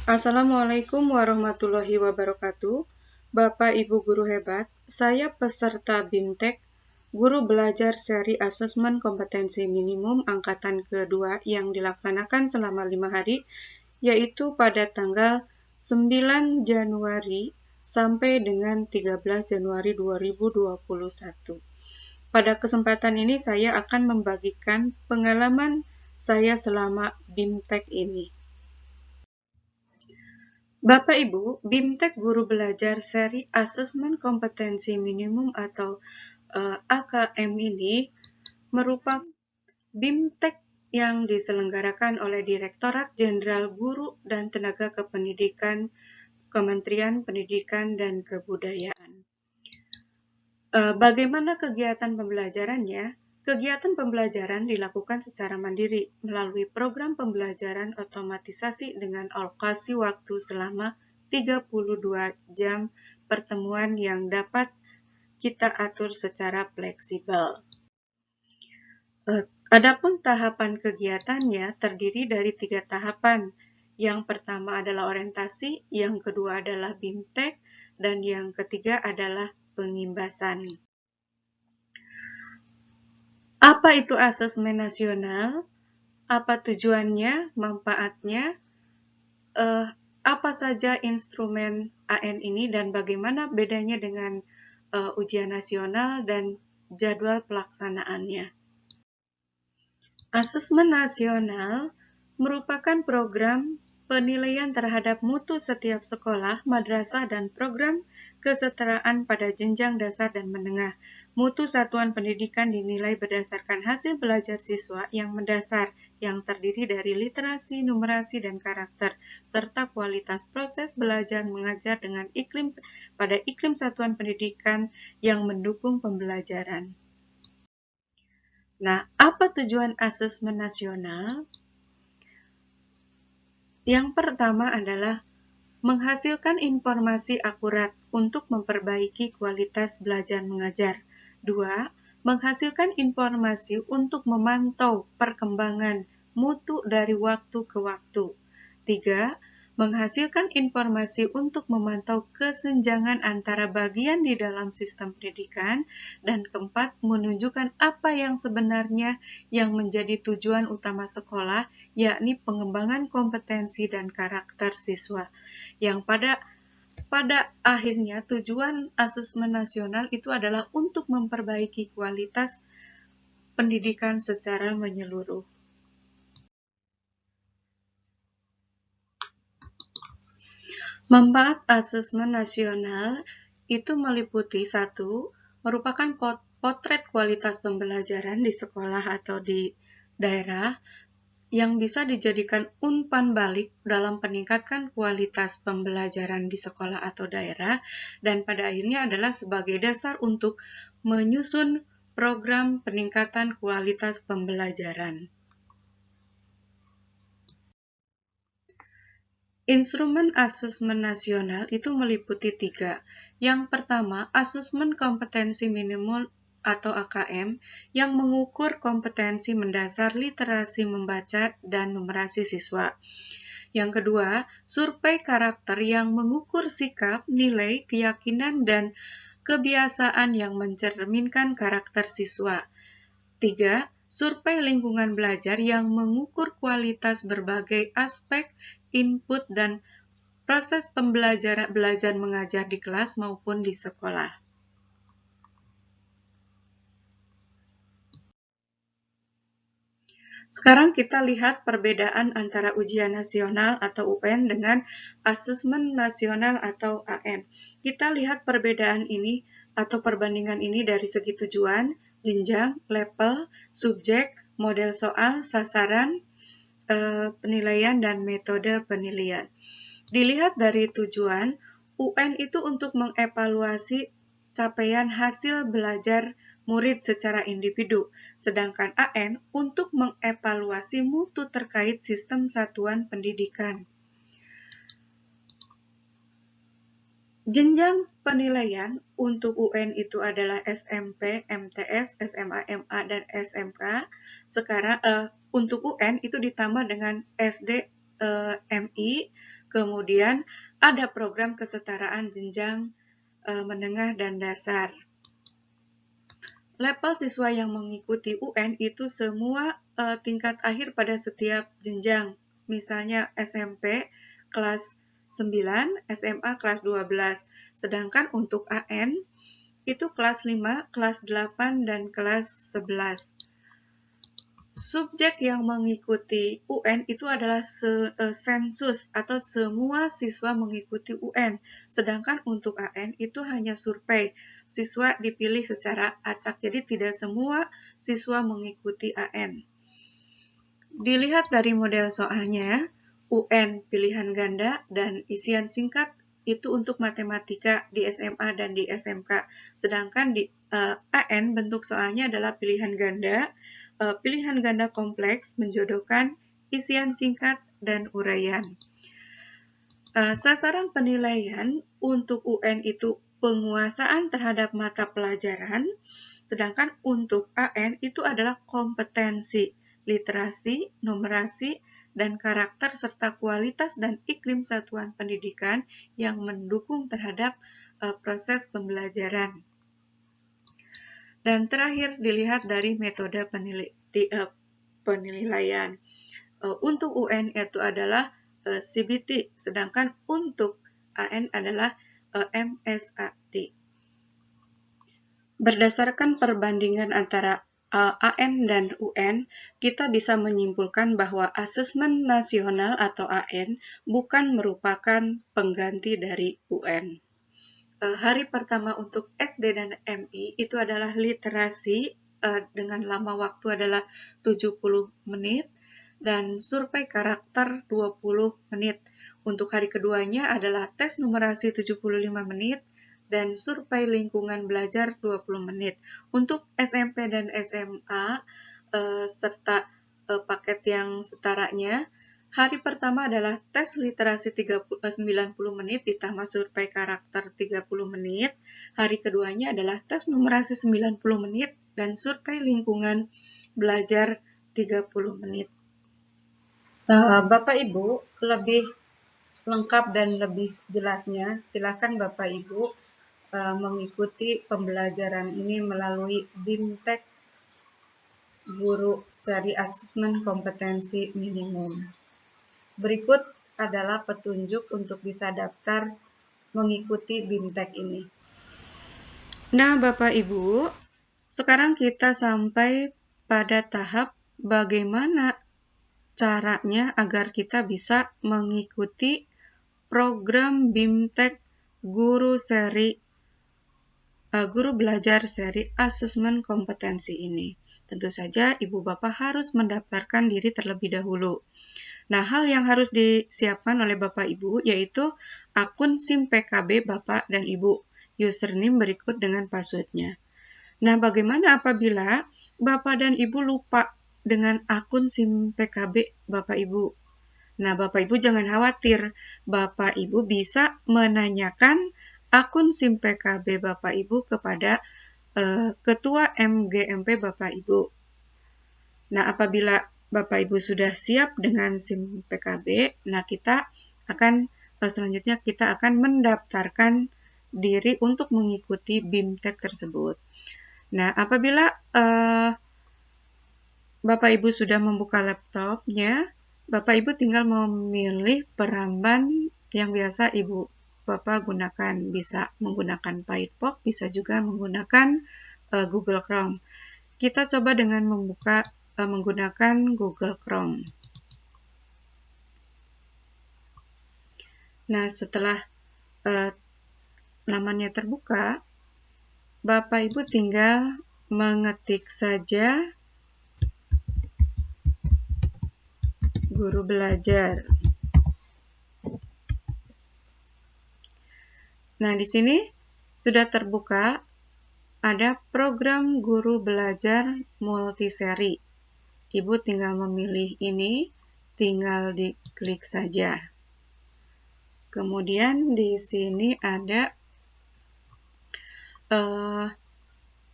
Assalamualaikum warahmatullahi wabarakatuh. Bapak Ibu guru hebat, saya peserta BIMTEK, guru belajar seri asesmen kompetensi minimum angkatan kedua yang dilaksanakan selama 5 hari, yaitu pada tanggal 9 Januari sampai dengan 13 Januari 2021. Pada kesempatan ini saya akan membagikan pengalaman saya selama BIMTEK ini. Bapak Ibu, BIMTEK Guru Belajar Seri Asesmen Kompetensi Minimum atau AKM ini merupakan BIMTEK yang diselenggarakan oleh Direktorat Jenderal Guru dan Tenaga Kependidikan Kementerian Pendidikan dan Kebudayaan. Bagaimana kegiatan pembelajarannya? Kegiatan pembelajaran dilakukan secara mandiri melalui program pembelajaran otomatisasi dengan alokasi waktu selama 32 jam pertemuan yang dapat kita atur secara fleksibel. Adapun tahapan kegiatannya terdiri dari 3 tahapan. Yang pertama adalah orientasi, yang kedua adalah BIMTEK, dan yang ketiga adalah pengimbasan. Apa itu asesmen nasional? Apa tujuannya, manfaatnya, apa saja instrumen AN ini, dan bagaimana bedanya dengan ujian nasional dan jadwal pelaksanaannya. Asesmen nasional merupakan program penilaian terhadap mutu setiap sekolah, madrasah, dan program kesetaraan pada jenjang dasar dan menengah. Mutu satuan pendidikan dinilai berdasarkan hasil belajar siswa yang mendasar, yang terdiri dari literasi, numerasi, dan karakter, serta kualitas proses belajar mengajar dengan pada iklim satuan pendidikan yang mendukung pembelajaran. Nah, apa tujuan asesmen nasional? Yang pertama adalah menghasilkan informasi akurat untuk memperbaiki kualitas belajar mengajar. 2. Menghasilkan informasi untuk memantau perkembangan mutu dari waktu ke waktu. 3. Menghasilkan informasi untuk memantau kesenjangan antara bagian di dalam sistem pendidikan. Dan keempat, menunjukkan apa yang sebenarnya yang menjadi tujuan utama sekolah, yakni pengembangan kompetensi dan karakter siswa. Yang pada akhirnya tujuan asesmen nasional itu adalah untuk memperbaiki kualitas pendidikan secara menyeluruh. Manfaat asesmen nasional itu meliputi 1. Merupakan potret kualitas pembelajaran di sekolah atau di daerah yang bisa dijadikan umpan balik dalam meningkatkan kualitas pembelajaran di sekolah atau daerah, dan pada akhirnya adalah sebagai dasar untuk menyusun program peningkatan kualitas pembelajaran. Instrumen asesmen nasional itu meliputi 3. Yang pertama, asesmen kompetensi minimum atau AKM yang mengukur kompetensi mendasar literasi membaca dan numerasi siswa. Yang kedua, survei karakter yang mengukur sikap, nilai, keyakinan, dan kebiasaan yang mencerminkan karakter siswa. 3. Survei lingkungan belajar yang mengukur kualitas berbagai aspek input dan proses pembelajaran belajar mengajar di kelas maupun di sekolah. Sekarang kita lihat perbedaan antara ujian nasional atau UN dengan asesmen nasional atau AN. Kita lihat perbedaan ini atau perbandingan ini dari segi tujuan, jenjang, level, subjek, model soal, sasaran, penilaian, dan metode penilaian. Dilihat dari tujuan, UN itu untuk mengevaluasi capaian hasil belajar murid secara individu, sedangkan AN untuk mengevaluasi mutu terkait sistem satuan pendidikan. Jenjang penilaian untuk UN itu adalah SMP, MTS, SMA, MA, dan SMK. Sekarang untuk UN itu ditambah dengan SD, MI, Kemudian ada program kesetaraan jenjang menengah dan dasar. Level siswa yang mengikuti UN itu semua tingkat akhir pada setiap jenjang. Misalnya SMP kelas 9, SMA kelas 12. Sedangkan untuk AN itu kelas 5, kelas 8, dan kelas 11. Subjek yang mengikuti UN itu adalah sensus atau semua siswa mengikuti UN. Sedangkan untuk AN itu hanya survei. Siswa dipilih secara acak, jadi tidak semua siswa mengikuti AN. Dilihat dari model soalnya, UN pilihan ganda dan isian singkat itu untuk matematika di SMA dan di SMK. Sedangkan di AN bentuk soalnya adalah pilihan ganda kompleks menjodohkan isian singkat dan uraian. Sasaran penilaian untuk UN itu penguasaan terhadap mata pelajaran, sedangkan untuk AN itu adalah kompetensi, literasi, numerasi, dan karakter serta kualitas dan iklim satuan pendidikan yang mendukung terhadap proses pembelajaran. Dan terakhir dilihat dari metode penilaian. Untuk UN itu adalah CBT, sedangkan untuk AN adalah MSAT. Berdasarkan perbandingan antara AN dan UN, kita bisa menyimpulkan bahwa asesmen nasional atau AN bukan merupakan pengganti dari UN. Hari pertama untuk SD dan MI itu adalah literasi dengan lama waktu adalah 70 menit dan survei karakter 20 menit. Untuk hari keduanya adalah tes numerasi 75 menit dan survei lingkungan belajar 20 menit. Untuk SMP dan SMA serta paket yang setaranya, hari pertama adalah tes literasi 90 menit ditambah survei karakter 30 menit. Hari keduanya adalah tes numerasi 90 menit dan survei lingkungan belajar 30 menit. Bapak Ibu, lebih lengkap dan lebih jelasnya, silakan Bapak Ibu mengikuti pembelajaran ini melalui BIMTEK Guru Seri Asesmen Kompetensi Minimum. Berikut adalah petunjuk untuk bisa daftar mengikuti BIMTEK ini. Nah, Bapak Ibu, sekarang kita sampai pada tahap bagaimana caranya agar kita bisa mengikuti program BIMTEK Guru Belajar Seri Asesmen Kompetensi ini. Tentu saja Ibu Bapak harus mendaftarkan diri terlebih dahulu. Nah, hal yang harus disiapkan oleh Bapak Ibu yaitu akun SIM PKB Bapak dan Ibu, username berikut dengan passwordnya. Nah, bagaimana apabila Bapak dan Ibu lupa dengan akun SIM PKB Bapak Ibu? Nah, Bapak Ibu jangan khawatir, Bapak Ibu bisa menanyakan akun SIM PKB Bapak Ibu kepada Ketua MGMP Bapak Ibu. Nah, apabila Bapak Ibu sudah siap dengan SIM PKB, nah selanjutnya kita akan mendaftarkan diri untuk mengikuti BIMTEK tersebut. Nah, apabila Bapak Ibu sudah membuka laptopnya, Bapak Ibu tinggal memilih peramban yang biasa Ibu Bapak gunakan. Bisa menggunakan Firefox, bisa juga menggunakan Google Chrome. Kita coba dengan menggunakan Google Chrome. Nah, setelah lamannya terbuka, Bapak Ibu tinggal mengetik saja Guru Belajar. Nah, di sini sudah terbuka ada program Guru Belajar Multiseri. Ibu tinggal memilih ini, tinggal diklik saja. Kemudian di sini ada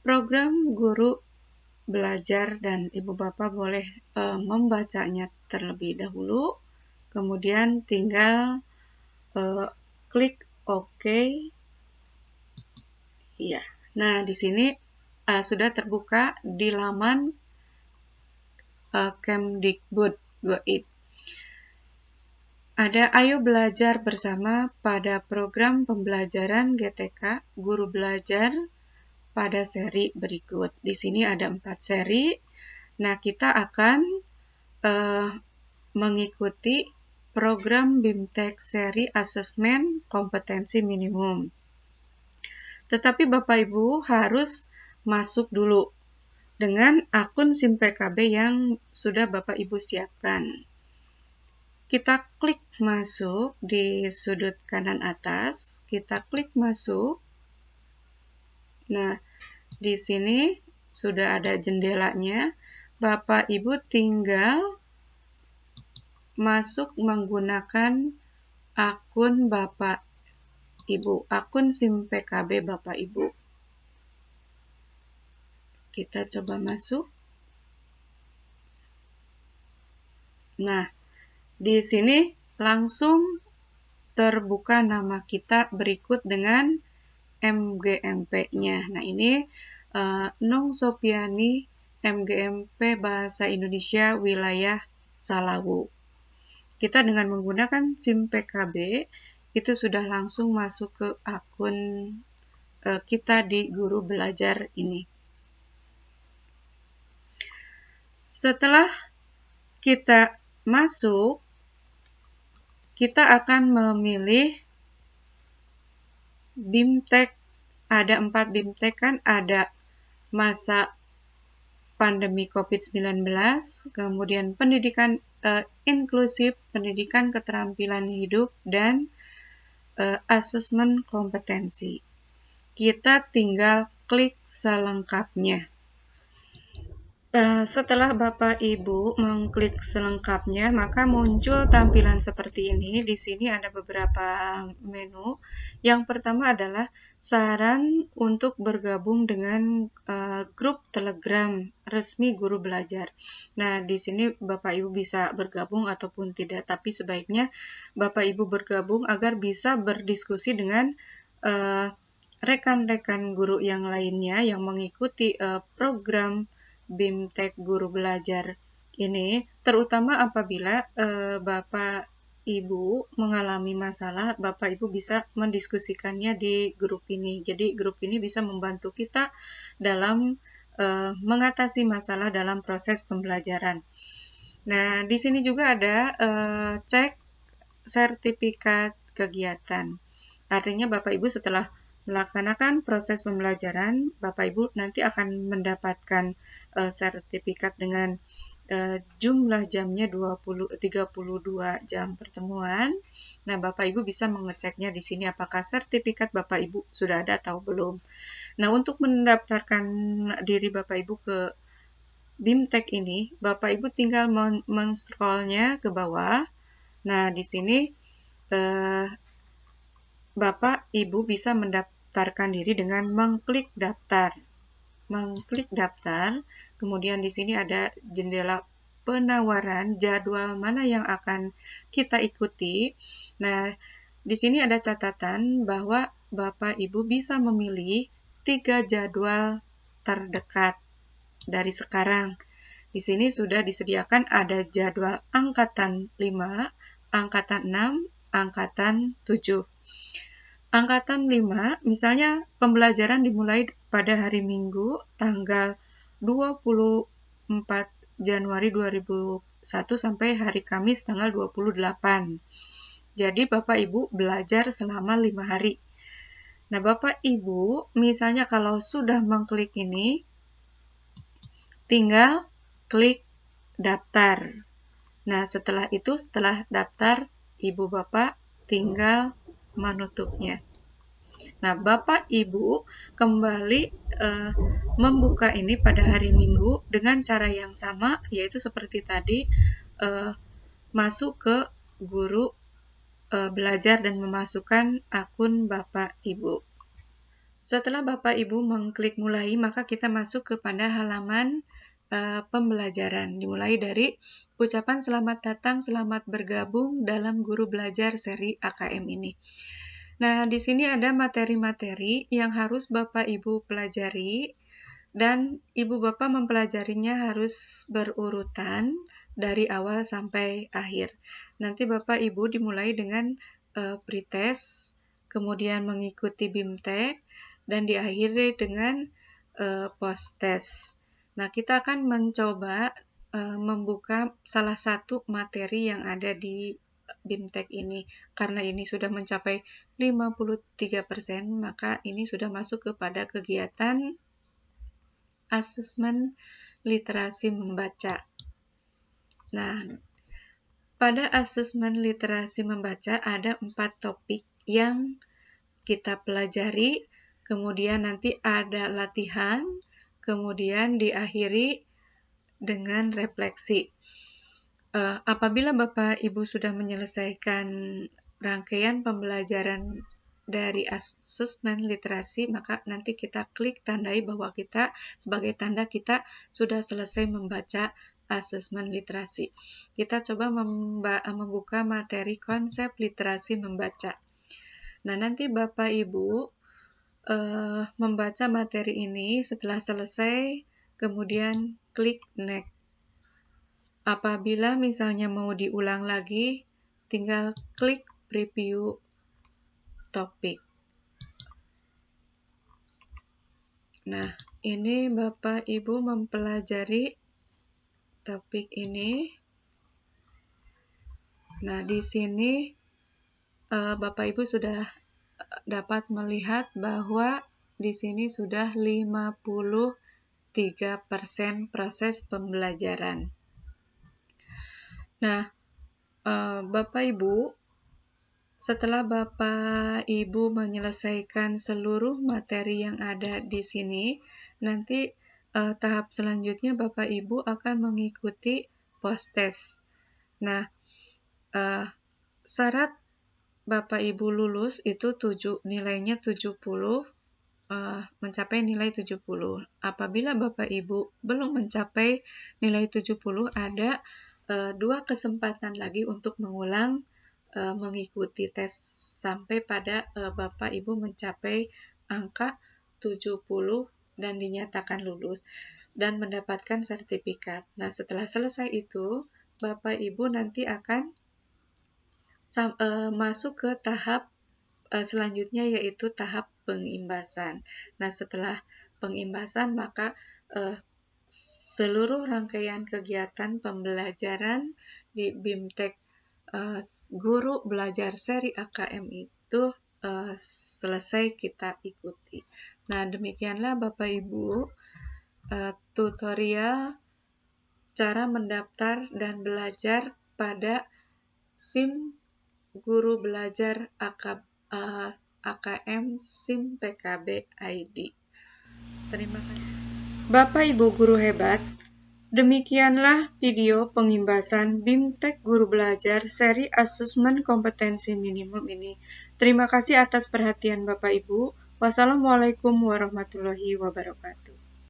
program Guru Belajar dan Ibu Bapak boleh membacanya terlebih dahulu. Kemudian tinggal klik OK. Ya. Nah, di sini sudah terbuka di laman Kemdikbud.go.id. Ada Ayo Belajar Bersama pada program pembelajaran GTK Guru Belajar pada seri berikut. Di sini ada 4 seri. Nah, kita akan mengikuti program BIMTEK seri asesmen kompetensi minimum. Tetapi Bapak Ibu harus masuk dulu dengan akun SIM PKB yang sudah Bapak Ibu siapkan. Kita klik masuk di sudut kanan atas, kita klik masuk. Nah, di sini sudah ada jendelanya. Bapak Ibu tinggal masuk menggunakan akun Bapak Ibu, akun SIM PKB Bapak Ibu. Kita coba masuk. Nah, di sini langsung terbuka nama kita berikut dengan MGMP-nya. Nah, ini Nong Sopiani MGMP Bahasa Indonesia Wilayah Salawu. Kita dengan menggunakan SIM PKB itu sudah langsung masuk ke akun kita di Guru Belajar ini. Setelah kita masuk, kita akan memilih BIMTEK. Ada 4 BIMTEK kan, ada masa pandemi COVID-19, kemudian pendidikan inklusif, pendidikan keterampilan hidup, dan asesmen kompetensi. Kita tinggal klik selengkapnya. Setelah Bapak Ibu mengklik selengkapnya, maka muncul tampilan seperti ini. Di sini ada beberapa menu. Yang pertama adalah saran untuk bergabung dengan grup Telegram resmi Guru Belajar. Nah, di sini Bapak Ibu bisa bergabung ataupun tidak, tapi sebaiknya Bapak Ibu bergabung agar bisa berdiskusi dengan rekan-rekan guru yang lainnya yang mengikuti program BIMTEK Guru Belajar ini, terutama apabila Bapak Ibu mengalami masalah, Bapak Ibu bisa mendiskusikannya di grup ini. Jadi grup ini bisa membantu kita dalam mengatasi masalah dalam proses pembelajaran. Nah, di sini juga ada cek sertifikat kegiatan. Artinya Bapak Ibu setelah melaksanakan proses pembelajaran, Bapak Ibu nanti akan mendapatkan sertifikat dengan jumlah jamnya 32 jam pertemuan. Nah, Bapak Ibu bisa mengeceknya di sini apakah sertifikat Bapak Ibu sudah ada atau belum. Nah, untuk mendaftarkan diri Bapak Ibu ke BIMTEK ini, Bapak Ibu tinggal men-scrollnya ke bawah. Nah, di sini Bapak Ibu bisa mendaftarkan diri dengan mengklik daftar. Mengklik daftar, kemudian di sini ada jendela penawaran jadwal mana yang akan kita ikuti. Nah, di sini ada catatan bahwa Bapak Ibu bisa memilih 3 jadwal terdekat dari sekarang. Di sini sudah disediakan ada jadwal angkatan 5, angkatan 6, angkatan 7. Angkatan 5, misalnya pembelajaran dimulai pada hari Minggu tanggal 24 Januari 2001 sampai hari Kamis tanggal 28. Jadi Bapak Ibu belajar selama 5 hari. Nah, Bapak Ibu misalnya kalau sudah mengklik ini, tinggal klik daftar. Nah, setelah itu, setelah daftar, Ibu Bapak tinggal menutupnya. Nah, Bapak Ibu kembali membuka ini pada hari Minggu dengan cara yang sama, yaitu seperti tadi, masuk ke Guru Belajar dan memasukkan akun Bapak Ibu. Setelah Bapak Ibu mengklik mulai, maka kita masuk kepada halaman pembelajaran. Dimulai dari ucapan selamat datang, selamat bergabung dalam Guru Belajar seri AKM ini. Nah, di sini ada materi-materi yang harus Bapak Ibu pelajari dan Ibu Bapak mempelajarinya harus berurutan dari awal sampai akhir. Nanti Bapak Ibu dimulai dengan pretest, kemudian mengikuti BIMTEK, dan diakhiri dengan post-test. Nah, kita akan mencoba membuka salah satu materi yang ada di BIMTEK ini. Karena ini sudah mencapai 53%, maka ini sudah masuk kepada kegiatan asesmen literasi membaca. Nah, pada asesmen literasi membaca ada 4 topik yang kita pelajari, kemudian nanti ada latihan, kemudian diakhiri dengan refleksi. Apabila Bapak Ibu sudah menyelesaikan rangkaian pembelajaran dari asesmen literasi, maka nanti kita klik tandai bahwa kita sebagai tanda kita sudah selesai membaca asesmen literasi. Kita coba membuka materi konsep literasi membaca. Nah, nanti Bapak Ibu membaca materi ini, setelah selesai kemudian klik next. Apabila misalnya mau diulang lagi, tinggal klik preview topik. Nah, ini Bapak Ibu mempelajari topik ini. Nah, di sini Bapak Ibu sudah dapat melihat bahwa di sini sudah 53% proses pembelajaran. Nah, Bapak Ibu, setelah Bapak Ibu menyelesaikan seluruh materi yang ada di sini, nanti tahap selanjutnya Bapak Ibu akan mengikuti post-test. Nah, syarat Bapak Ibu lulus itu nilainya 70, mencapai nilai 70. Apabila Bapak Ibu belum mencapai nilai 70, ada 2 kesempatan lagi untuk mengulang mengikuti tes sampai pada Bapak Ibu mencapai angka 70 dan dinyatakan lulus dan mendapatkan sertifikat. Nah, setelah selesai itu, Bapak Ibu nanti akan masuk ke tahap selanjutnya, yaitu tahap pengimbasan. Nah, setelah pengimbasan maka seluruh rangkaian kegiatan pembelajaran di BIMTEK Guru Belajar seri AKM itu selesai kita ikuti. Nah, demikianlah Bapak Ibu tutorial cara mendaftar dan belajar pada SIM Guru Belajar AKM SIM PKB ID. Terima kasih. Bapak Ibu guru hebat, demikianlah video pengimbasan BIMTEK Guru Belajar seri asesmen kompetensi minimum ini. Terima kasih atas perhatian Bapak Ibu. Wassalamualaikum warahmatullahi wabarakatuh.